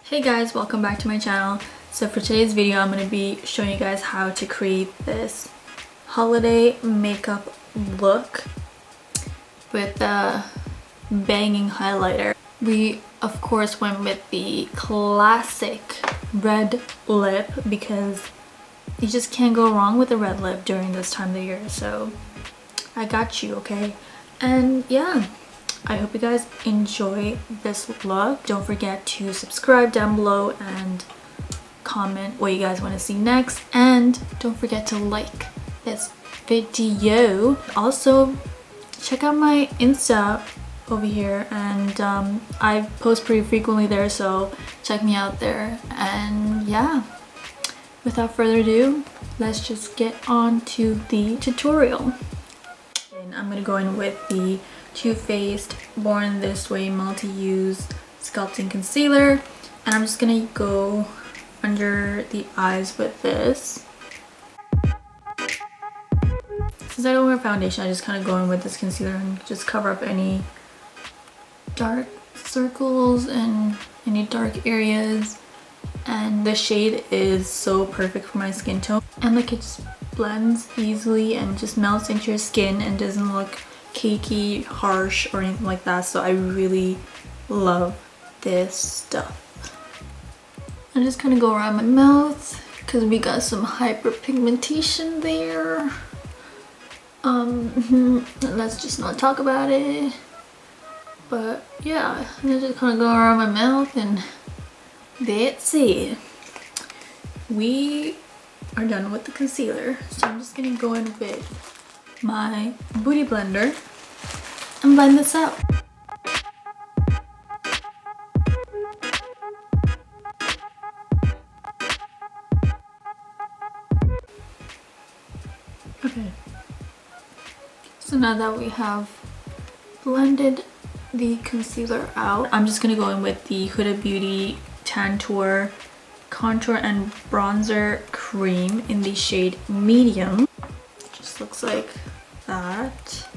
Hey guys, welcome back to my channel. So for today's video, I'm going to be showing you guys how to create this holiday makeup look with the banging highlighter. We of course went with the classic red lip because you just can't go wrong with a red lip during this time of the year. So I got you, okay? And yeah, I hope you guys enjoy this look. Don't forget to subscribe down below and comment what you guys want to see next. And don't forget to like this video. Also, check out my Insta over here, and I post pretty frequently there, so check me out there. And yeah, without further ado, let's just get on to the tutorial. And I'm gonna go in with the Too Faced Born This Way Multi-Use Sculpting Concealer, and I'm just gonna go under the eyes with this. Since I don't wear foundation, I just kind of go in with this concealer and just cover up any dark circles and any dark areas. And the shade is so perfect for my skin tone, and like it just blends easily and just melts into your skin and doesn't look cakey, harsh, or anything like that. So I really love this stuff. I just kind of go around my mouth because we got some hyperpigmentation there. Let's just not talk about it. But yeah, I just kind of go around my mouth, and that's it. We are done with the concealer, so I'm just gonna go in with my Beauty Blender and blend this out. Okay, so now that we have blended the concealer out, I'm just gonna go in with the Huda Beauty Tantour Contour and Bronzer Cream in the shade Medium. Just looks like that.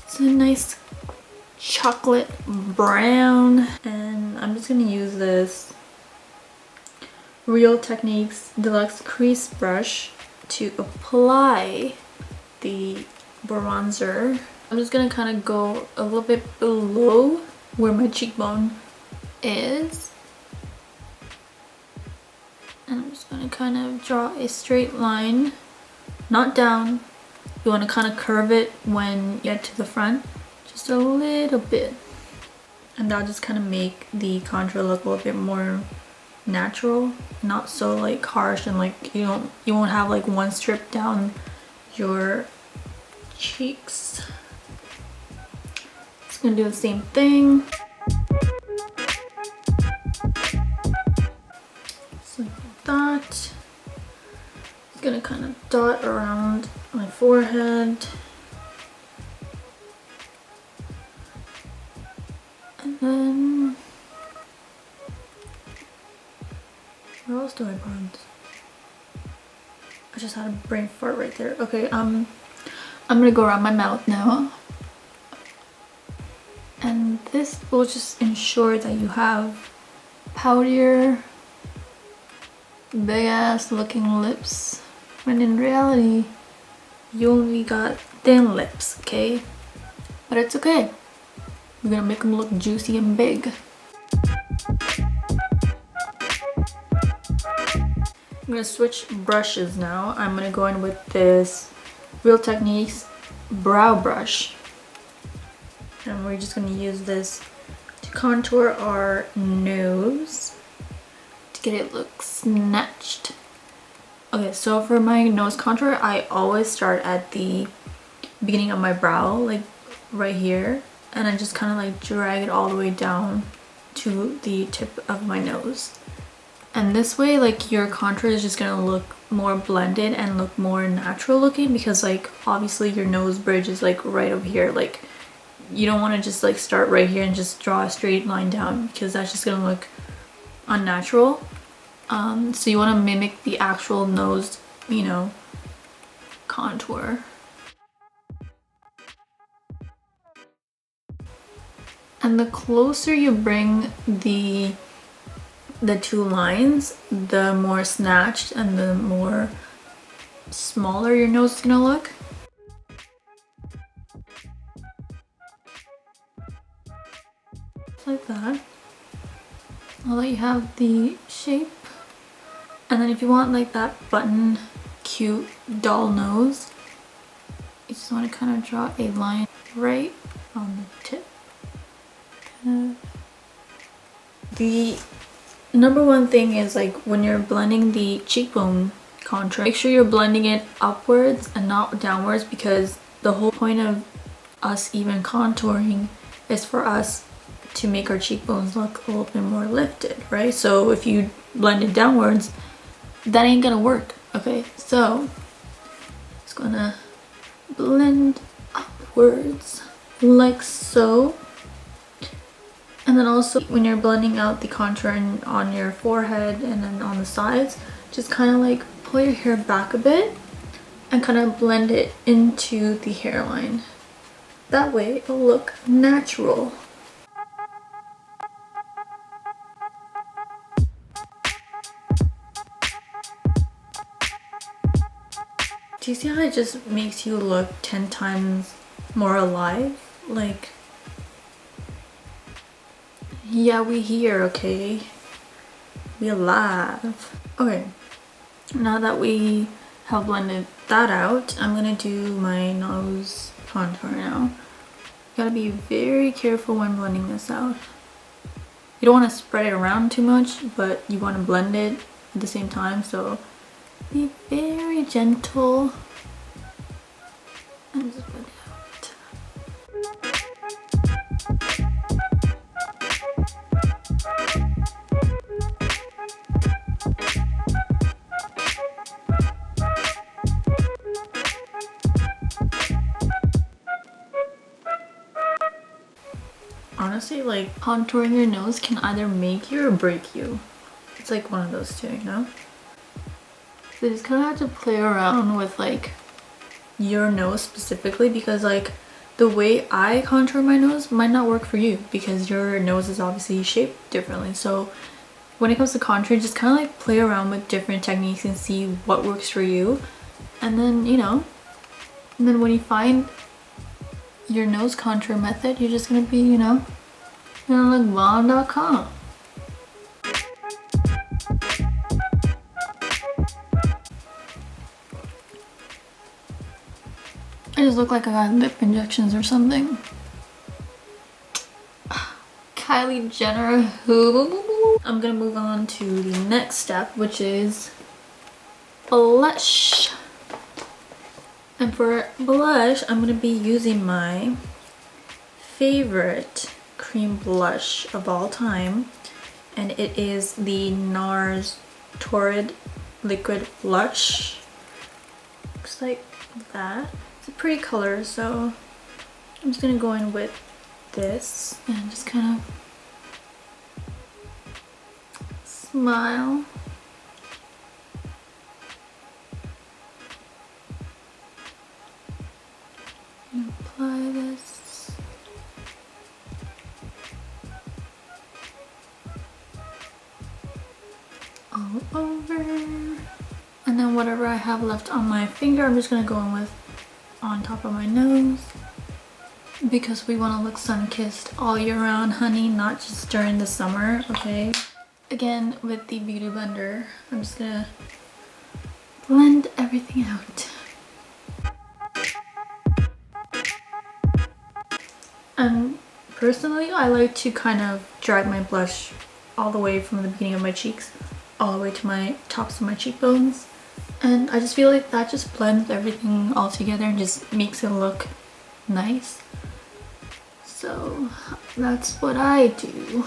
It's a nice chocolate brown, and I'm just gonna use this Real Techniques Deluxe Crease Brush to apply the bronzer. I'm just gonna kind of go a little bit below where my cheekbone is, and I'm just gonna kind of draw a straight line, not down. You want to kind of curve it when you get to the front, just a little bit, and that'll just kind of make the contour look a little bit more natural, not so like harsh, and like you won't have like one strip down your cheeks. Just gonna do the same thing. Just like that. I'm gonna kind of dot around my forehead. And then where else do I bronze? I just had a brain fart right there. Okay, I'm gonna go around my mouth now. And this will just ensure that you have poutier, big ass looking lips, when in reality you only got thin lips, okay? But it's okay. We're gonna make them look juicy and big. I'm gonna switch brushes now. I'm gonna go in with this Real Techniques brow brush, and we're just gonna use this to contour our nose to get it look snatched. Okay, so for my nose contour, I always start at the beginning of my brow, like right here, and I just kind of like drag it all the way down to the tip of my nose. And this way, like, your contour is just gonna look more blended and look more natural looking, because like obviously your nose bridge is like right over here. Like you don't want to just like start right here and just draw a straight line down, because that's just gonna look unnatural. So you want to mimic the actual nose, you know, contour. And the closer you bring the two lines, the more snatched and the more smaller your nose is gonna look. Like that. I'll let you have the shape. And then if you want like that button, cute doll nose, you just want to kind of draw a line right on the tip. The number one thing is like when you're blending the cheekbone contour, make sure you're blending it upwards and not downwards, because the whole point of us even contouring is for us to make our cheekbones look a little bit more lifted, right? So if you blend it downwards, that ain't gonna work, okay? So just gonna blend upwards like so. And then also when you're blending out the contour on your forehead and then on the sides, just kind of like pull your hair back a bit and kind of blend it into the hairline. That way it'll look natural. Do you see how it just makes you look 10 times more alive? Like, yeah, we here, okay? We alive. Okay, now that we have blended that out, I'm gonna do my nose contour now. You gotta be very careful when blending this out. You don't want to spread it around too much, but you want to blend it at the same time, so be very gentle and just blend it out. Honestly, like, contouring your nose can either make you or break you. It's like one of those two, you know? So you just kind of have to play around with like your nose specifically, because like the way I contour my nose might not work for you because your nose is obviously shaped differently. So when it comes to contouring, just kind of like play around with different techniques and see what works for you. And then, you know, and then when you find your nose contour method, you're just gonna be, you know, gonna look bomb.com. I just look like I got lip injections or something. Kylie Jenner who? I'm gonna move on to the next step, which is blush. And for blush, I'm gonna be using my favorite cream blush of all time, and it is the NARS Torrid Liquid Blush. Looks like that. It's a pretty color, so I'm just gonna go in with this and just kind of smile. And apply this. All over. And then whatever I have left on my finger, I'm just gonna go in with on top of my nose, because we want to look sun-kissed all year round, honey, not just during the summer, okay? Again, with the beauty blender, I'm just gonna blend everything out. And personally, I like to kind of drag my blush all the way from the beginning of my cheeks all the way to my tops of my cheekbones. And I just feel like that just blends everything all together and just makes it look nice. So that's what I do.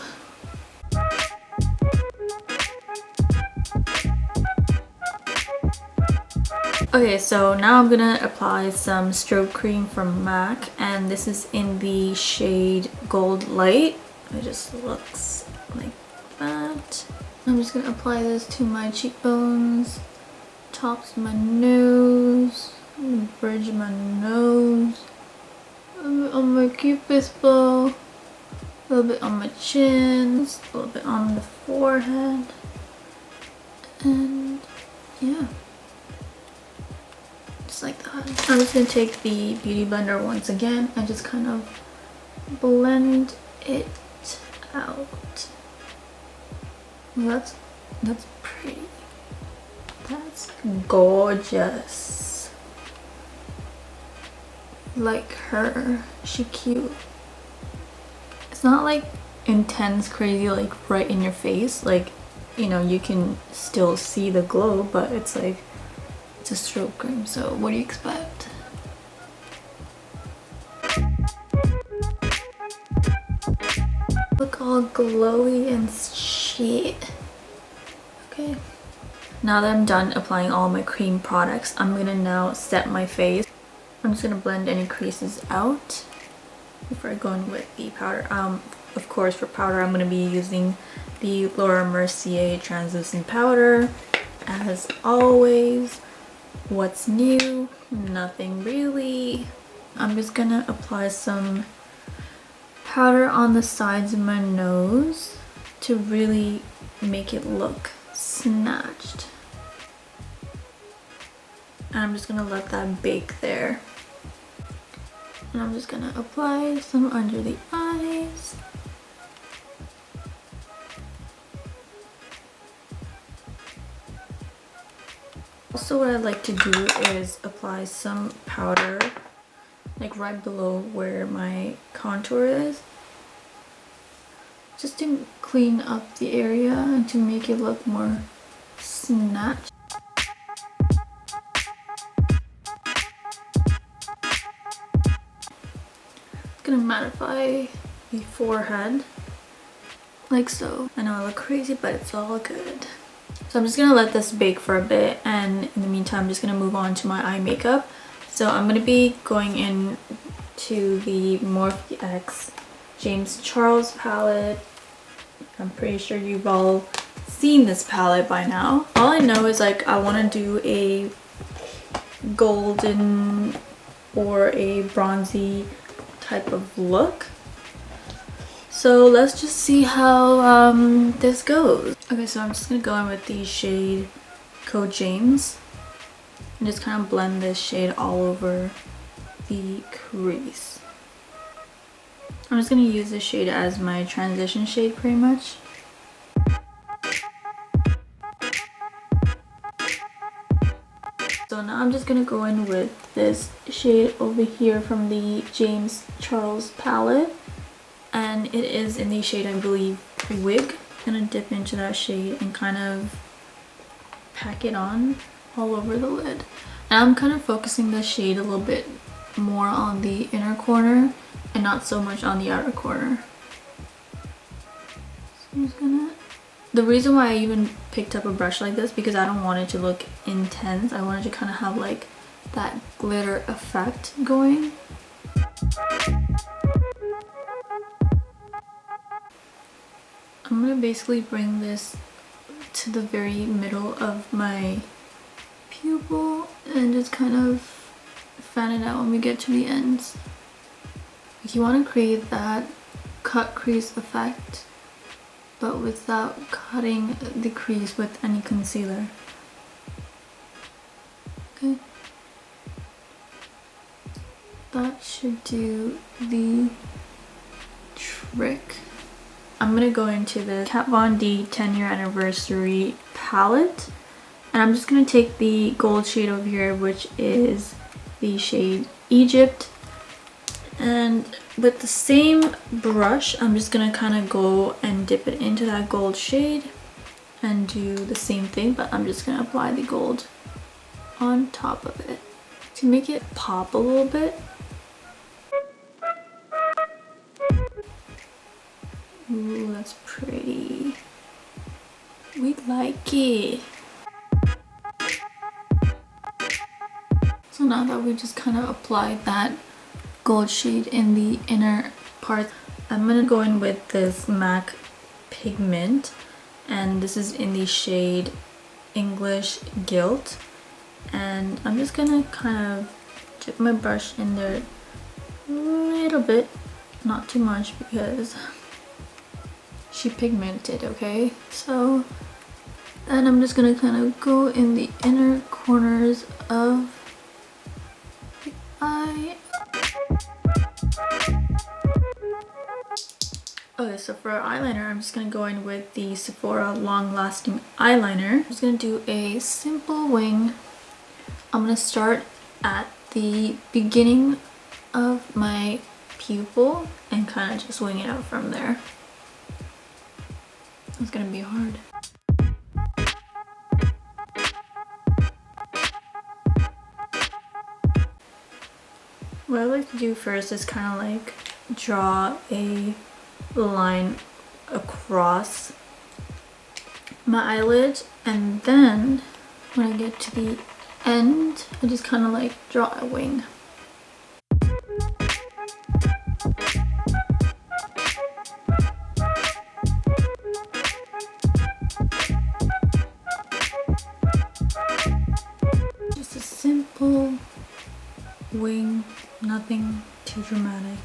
Okay, so now I'm gonna apply some strobe cream from MAC, and this is in the shade Gold Light. It just looks like that. I'm just gonna apply this to my cheekbones, tops of my nose, the bridge of my nose, on my cupid's bow, A little bit on my chins, a little bit on the forehead, and yeah, just like that. I'm just gonna take the beauty blender once again and just kind of blend it out. That's pretty. That's gorgeous. Like her, she cute. It's not like intense crazy like right in your face, like, you know, you can still see the glow, but it's like, it's a stroke cream, so what do you expect? Look all glowy and shit. Okay, now that I'm done applying all my cream products, I'm gonna now set my face. I'm just gonna blend any creases out before I go in with the powder. Of course, for powder, I'm gonna be using the Laura Mercier translucent powder. As always, what's new? Nothing really. I'm just gonna apply some powder on the sides of my nose to really make it look snatched. And I'm just gonna let that bake there. And I'm just gonna apply some under the eyes. Also, what I like to do is apply some powder like right below where my contour is, just to clean up the area and to make it look more snatched. Gonna mattify the forehead like so. I know I look crazy, but it's all good. So I'm just gonna let this bake for a bit, and in the meantime I'm just gonna move on to my eye makeup. So I'm gonna be going in to the Morphe X James Charles palette. I'm pretty sure you've all seen this palette by now. All I know is like I want to do a golden or a bronzy type of look. So let's just see how this goes. Okay, so I'm just gonna go in with the shade Code James and just kind of blend this shade all over the crease. I'm just gonna use this shade as my transition shade pretty much. So now I'm just gonna go in with this shade over here from the James Charles palette, and it is in the shade, I believe, Wig. I'm gonna dip into that shade and kind of pack it on all over the lid. And I'm kind of focusing the shade a little bit more on the inner corner and not so much on the outer corner. So I'm just gonna... The reason why I even picked up a brush like this, because I don't want it to look intense. I wanted to kind of have like that glitter effect going. I'm gonna basically bring this to the very middle of my pupil and just kind of fan it out when we get to the ends. Like, you want to create that cut crease effect, but without cutting the crease with any concealer. Okay. That should do the trick. I'm gonna go into the Kat Von D 10-year anniversary palette, and I'm just gonna take the gold shade over here, which is the shade Egypt, and with the same brush I'm just gonna kind of go and dip it into that gold shade and do the same thing, but I'm just gonna apply the gold on top of it to make it pop a little bit. Ooh, that's pretty. We like it. So now that we just kind of applied that gold shade in the inner part, I'm gonna go in with this MAC pigment, and this is in the shade English Gilt, and I'm just gonna kind of dip my brush in there a little bit, not too much, because she pigmented, okay? So then I'm just gonna kind of go in the inner corners of the eye. Okay, so for eyeliner, I'm just gonna go in with the Sephora Long Lasting Eyeliner. I'm just gonna do a simple wing. I'm gonna start at the beginning of my pupil and kind of just wing it out from there. It's gonna be hard. What I like to do first is kind of like draw a line across my eyelid, and then when I get to the end, I just kind of like draw a wing. Just a simple wing, nothing too dramatic.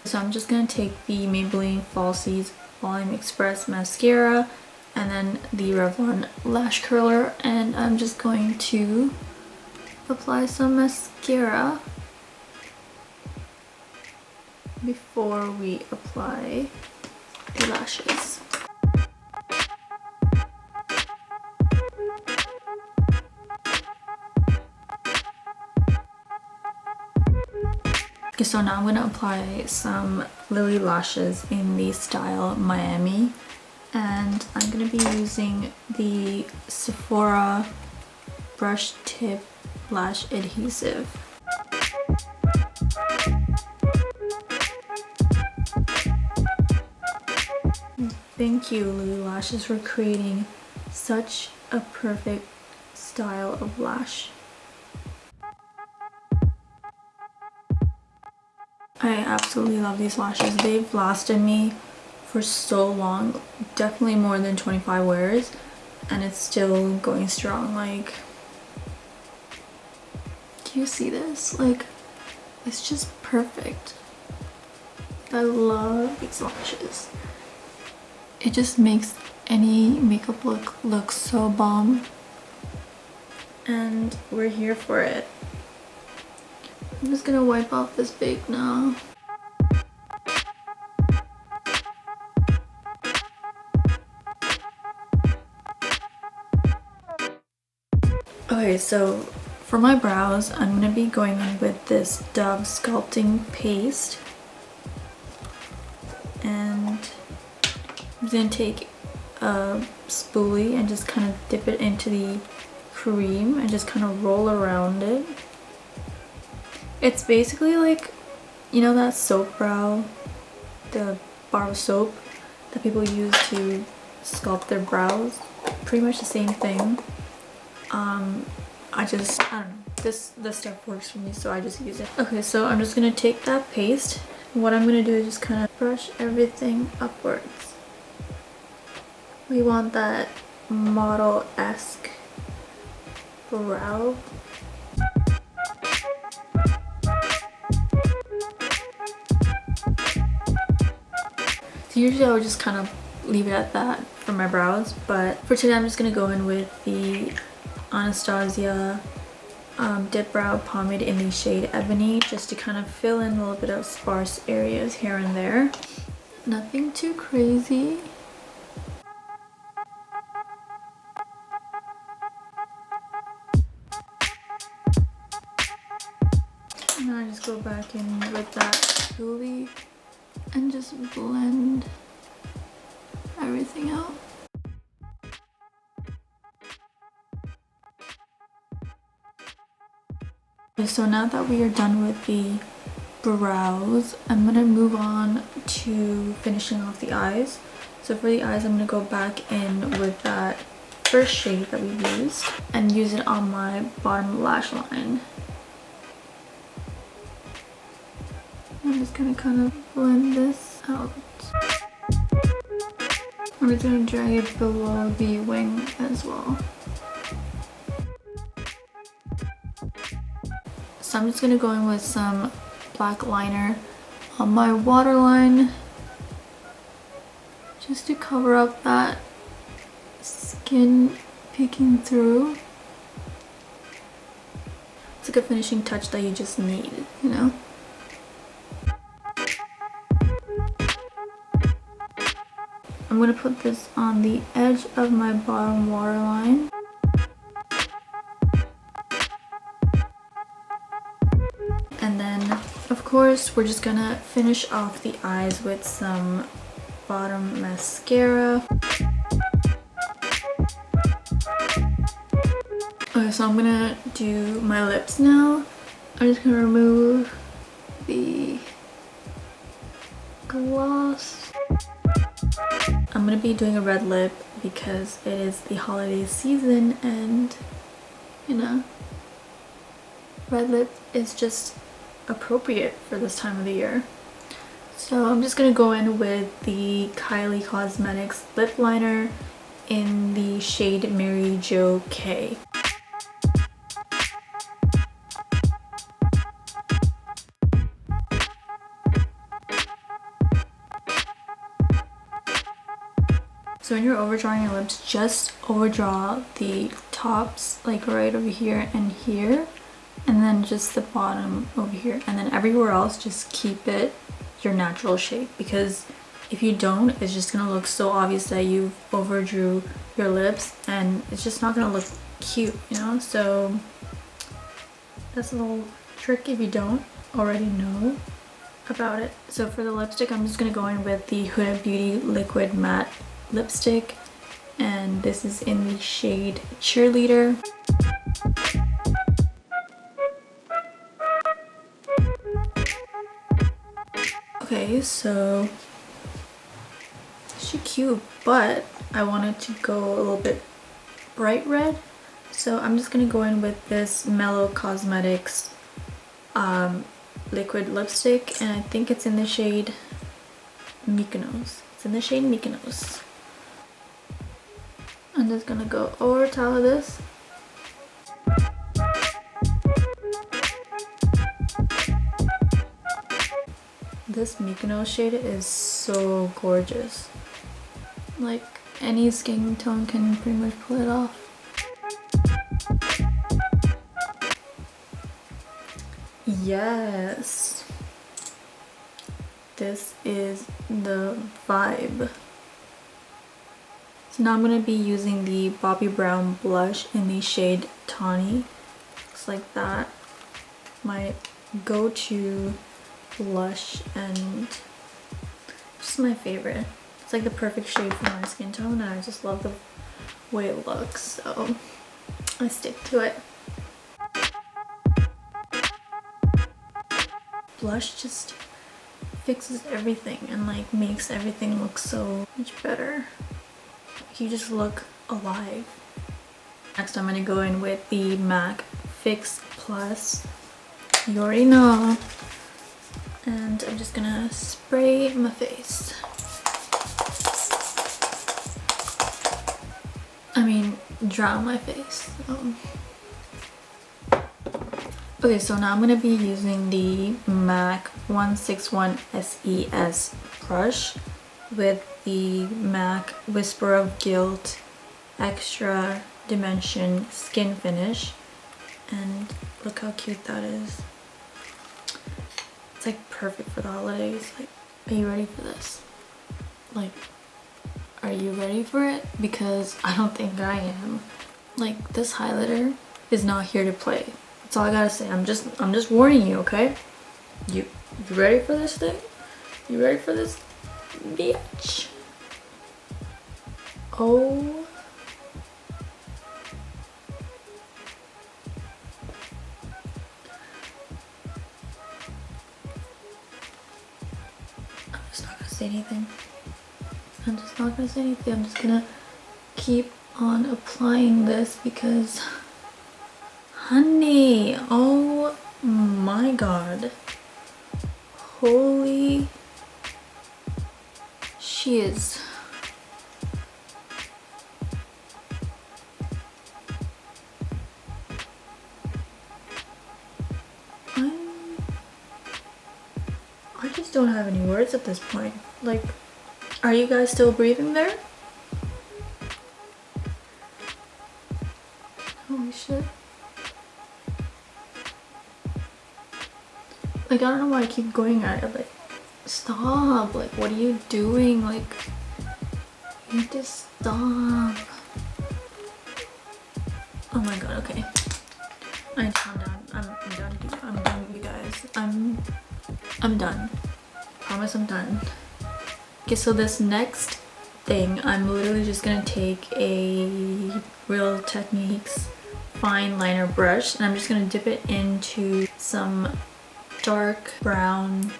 So I'm just gonna take the Maybelline Falsies Volume Express mascara and then the Revlon lash curler, and I'm just going to apply some mascara before we apply the lashes. Okay, so now I'm going to apply some Lily lashes in the style Miami, and I'm going to be using the Sephora brush tip lash adhesive. Thank you, Lily Lashes, for creating such a perfect style of lash. I absolutely love these lashes. They've lasted me for so long, definitely more than 25 wears, and it's still going strong. Like, do you see this? Like, it's just perfect. I love these lashes. It just makes any makeup look so bomb, and we're here for it. I'm just gonna wipe off this bake now. Okay, so for my brows, I'm gonna be going in with this Dove sculpting paste, and I'm gonna take a spoolie and just kind of dip it into the cream and just kind of roll around it. It's basically like, you know, that soap brow, the bar of soap that people use to sculpt their brows? Pretty much the same thing. I don't know, this stuff works for me, so I just use it. Okay, so I'm just gonna take that paste. What I'm gonna do is just kind of brush everything upwards. We want that model-esque brow. So usually I would just kind of leave it at that for my brows, but for today I'm just gonna go in with the Anastasia Dip Brow Pomade in the shade Ebony, just to kind of fill in a little bit of sparse areas here and there. Nothing too crazy. And then I just go back in with that spoolie and just blend everything out. So now that we are done with the brows, I'm gonna move on to finishing off the eyes. So for the eyes, I'm gonna go back in with that first shade that we used and use it on my bottom lash line. I'm just gonna kind of blend this out. I'm just gonna drag it below the wing as well. So I'm just gonna go in with some black liner on my waterline, just to cover up that skin peeking through. It's like a finishing touch that you just need, you know? I'm gonna put this on the edge of my bottom waterline. And then, of course, we're just gonna finish off the eyes with some bottom mascara. Okay, so I'm gonna do my lips now. I'm just gonna remove the gloss. I'm gonna be doing a red lip because it is the holiday season and, you know, red lip is just appropriate for this time of the year. So I'm just gonna go in with the Kylie Cosmetics lip liner in the shade Mary Jo K. So when you're overdrawing your lips, just overdraw the tops, like right over here and here, and then just the bottom over here, and then everywhere else just keep it your natural shape, because if you don't, it's just gonna look so obvious that you overdrew your lips and it's just not gonna look cute, you know? So that's a little trick if you don't already know about it. So for the lipstick, I'm just gonna go in with the Huda Beauty Liquid Matte lipstick, and this is in the shade Cheerleader. Okay, so she's cute, but I wanted to go a little bit bright red, so I'm just gonna go in with this Mellow Cosmetics liquid lipstick, and I think it's in the shade Mykonos. It's in the shade Mykonos. I'm just gonna go over top of this. This Mykonos shade is so gorgeous. Like, any skin tone can pretty much pull it off. Yes! This is the vibe. So now I'm going to be using the Bobbi Brown blush in the shade Tawny. Looks like that. My go-to blush and just my favorite. It's like the perfect shade for my skin tone, and I just love the way it looks, so I stick to it. Blush just fixes everything and like makes everything look so much better. You just look alive. Next I'm gonna go in with the MAC Fix Plus. You already know. And I'm just gonna spray my face. I mean, drown my face. Okay, so now I'm gonna be using the MAC 161 SES brush with the MAC Whisper of Guilt Extra Dimension Skin Finish, and look how cute that is. It's like perfect for the holidays. Like, are you ready for this? Like, are you ready for it? Because I don't think I am. Like, this highlighter is not here to play. That's all I gotta say. I'm just warning you, okay? You ready for this thing? You ready for this, bitch? Oh. I'm just not gonna say anything. I'm just not gonna say anything. I'm just gonna keep on applying this because, honey, oh my god. Holy shiz. I just don't have any words at this point. Like, Are you guys still breathing there? Holy shit. Like, I don't know why I keep going at it. Like, stop. Like, what are you doing? Like, you need to stop. Oh my god, okay. I need to calm down. I'm done. I'm done, you guys. I'm done. Promise I'm done. Okay, so this next thing, I'm literally just gonna take a Real Techniques fine liner brush and I'm just gonna dip it into some dark brown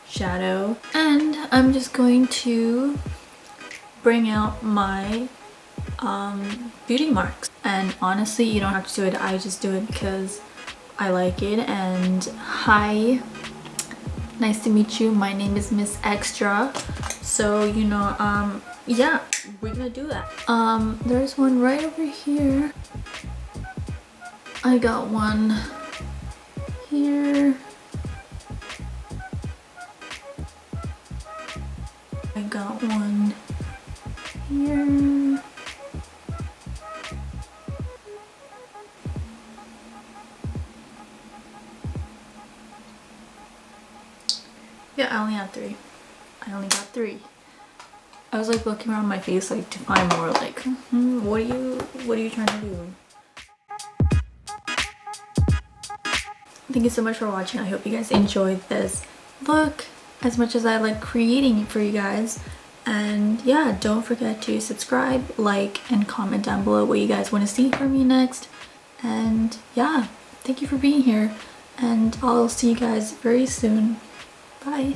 shadow, and I'm just going to bring out my beauty marks. And honestly, you don't have to do it, I just do it because I like it. And hi, nice to meet you, my name is Miss Extra. So you know, yeah, we're gonna do that. There's one right over here. I got one here. I got one here. Yeah, I only have three. I only got three. I was like looking around my face like to find more, like, what are you trying to do? Thank you so much for watching. I hope you guys enjoyed this look as much as I like creating it for you guys. And yeah, don't forget to subscribe, like, and comment down below what you guys want to see from me next. And yeah, thank you for being here, and I'll see you guys very soon. Bye.